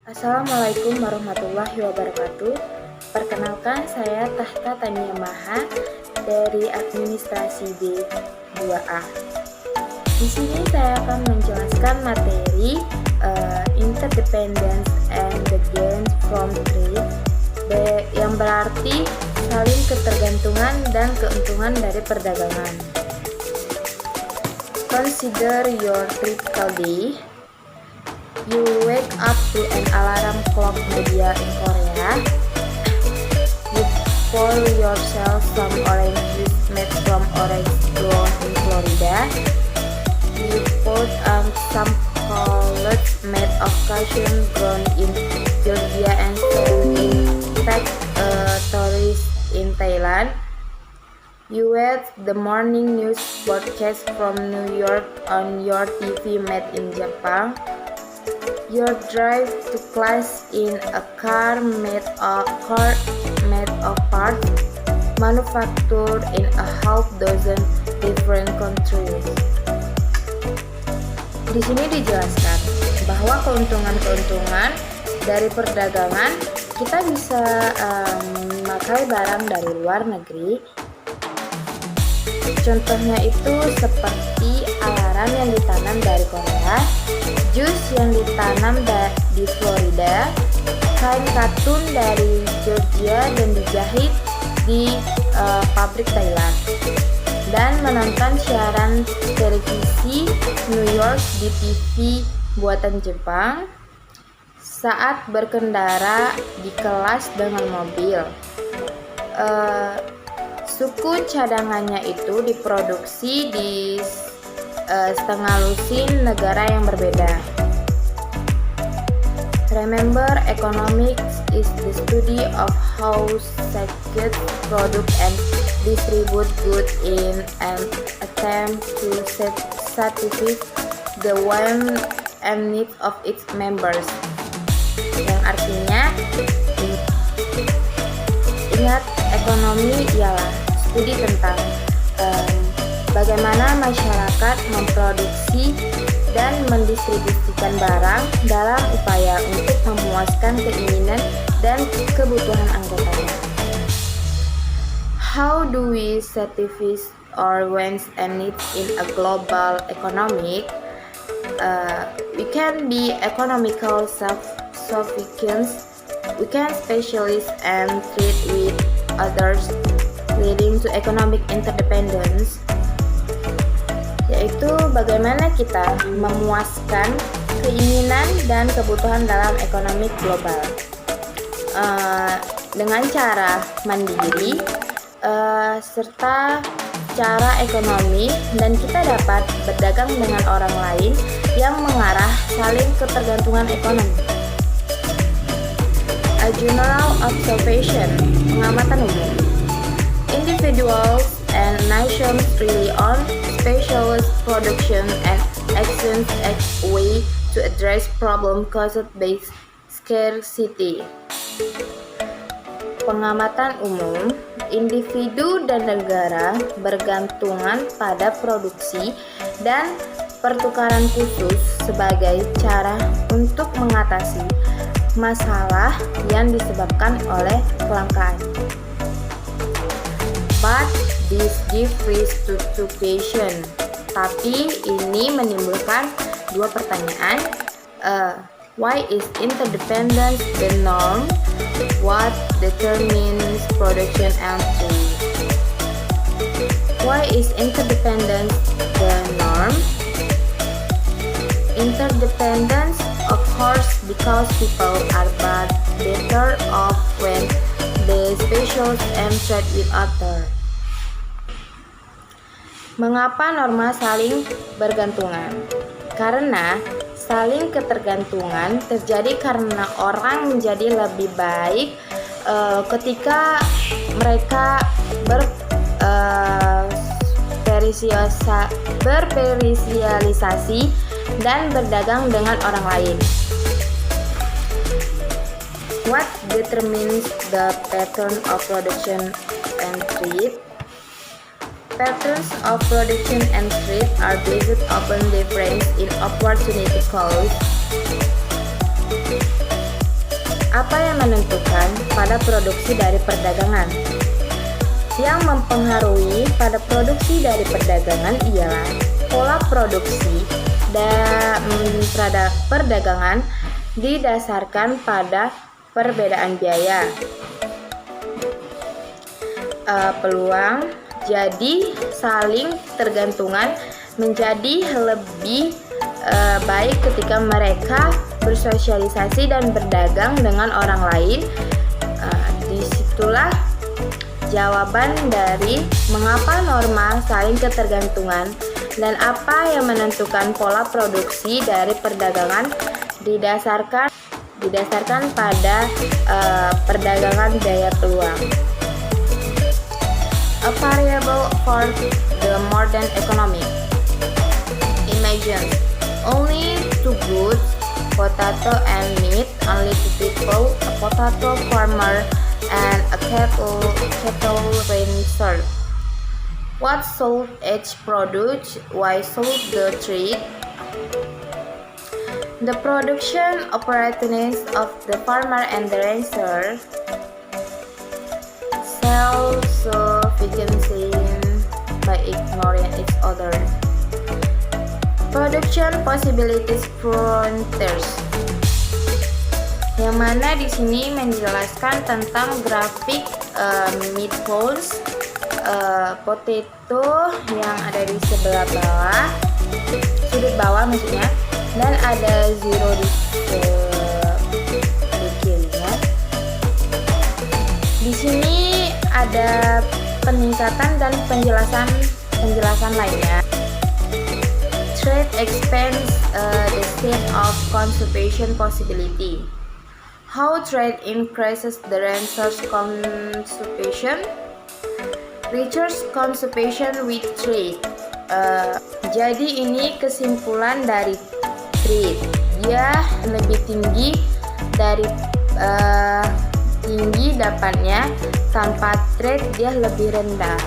Assalamualaikum warahmatullahi wabarakatuh. Perkenalkan, saya Tahta Tania Maha dari Administrasi B2A. Di sini saya akan menjelaskan materi Interdependence and the Gains from Trade, yang berarti saling ketergantungan dan keuntungan dari perdagangan. Consider your typical day. You wake up to an alarm clock media in Korea. You pour yourself some orange juice made from orange grown in Florida. You put some collets made of cashew grown in Georgia and sold in factories in Thailand. You watch the morning news broadcast from New York on your TV made in Japan. You drive to class in a car made of parts manufactured in a half dozen different countries. Di sini dijelaskan bahwa keuntungan-keuntungan dari perdagangan, kita bisa memakai barang dari luar negeri. Contohnya itu seperti alarm yang ditanam dari Korea, jus yang ditanam di Florida, kain katun dari Georgia dan dijahit di pabrik Thailand, dan menonton siaran televisi New York di TV buatan Jepang saat berkendara di kelas dengan mobil. Suku cadangannya itu diproduksi di setengah lusin negara yang berbeda. Remember, economics is the study of how sectors produce and distribute goods in an attempt to satisfy the wants and needs of its members. Yang artinya, ingat, ekonomi ialah studi tentang bagaimana masyarakat memproduksi dan mendistribusikan barang dalam upaya untuk memuaskan keinginan dan kebutuhan anggotanya. How do we satisfy our wants and needs in a global economy? We can be economical self-sufficient. We can specialize and trade with others, leading to economic interdependence, yaitu bagaimana kita memuaskan keinginan dan kebutuhan dalam ekonomi global dengan cara mandiri serta cara ekonomi, dan kita dapat berdagang dengan orang lain yang mengarah saling ketergantungan ekonomi. A general observation, pengamatan umum. Individuals and nations rely on specialist production and actions as a way to address problem caused by scarcity. Pengamatan umum, individu dan negara bergantungan pada produksi dan pertukaran khusus sebagai cara untuk mengatasi masalah yang disebabkan oleh kelangkaan. But this gives rise to two questions. Tapi ini menimbulkan dua pertanyaan. Why is interdependence the norm? What determines production and trade? Why is interdependence the norm? Interdependence occurs because people are better off when they specialize and trade with others. Mengapa norma saling bergantungan? Karena saling ketergantungan terjadi karena orang menjadi lebih baik ketika mereka berspesialisasi dan berdagang dengan orang lain. What determines the pattern of production and trade? Patterns of production and trade are based upon difference in opportunity cost. Apa yang menentukan pada produksi dari perdagangan? Yang mempengaruhi pada produksi dari perdagangan ialah pola produksi dan perdagangan didasarkan pada perbedaan biaya, peluang. Jadi saling tergantungan menjadi lebih baik ketika mereka bersosialisasi dan berdagang dengan orang lain. Disitulah jawaban dari mengapa norma saling ketergantungan dan apa yang menentukan pola produksi dari perdagangan didasarkan pada perdagangan biaya peluang. A variable for the modern economy. Imagine only two goods, potato and meat, only two people, a potato farmer and a cattle rancher. What sold each product? Why sold the trade? The production opportunities of the farmer and the rancher, self-sufficiency by ignoring each other. Production possibilities frontiers, yang mana di sini menjelaskan tentang grafik meatballs, potato yang ada di sebelah bawah, sudut bawah maksudnya, dan ada zero di kirinya. Di sini ada peningkatan dan penjelasan lainnya. Trade expands the state of conservation possibility. How trade increases the rancher's conservation? Rancher's conservation with trade. Jadi ini kesimpulan dari trade. Dia lebih tinggi dari tinggi dapatnya, tanpa trade dia lebih rendah.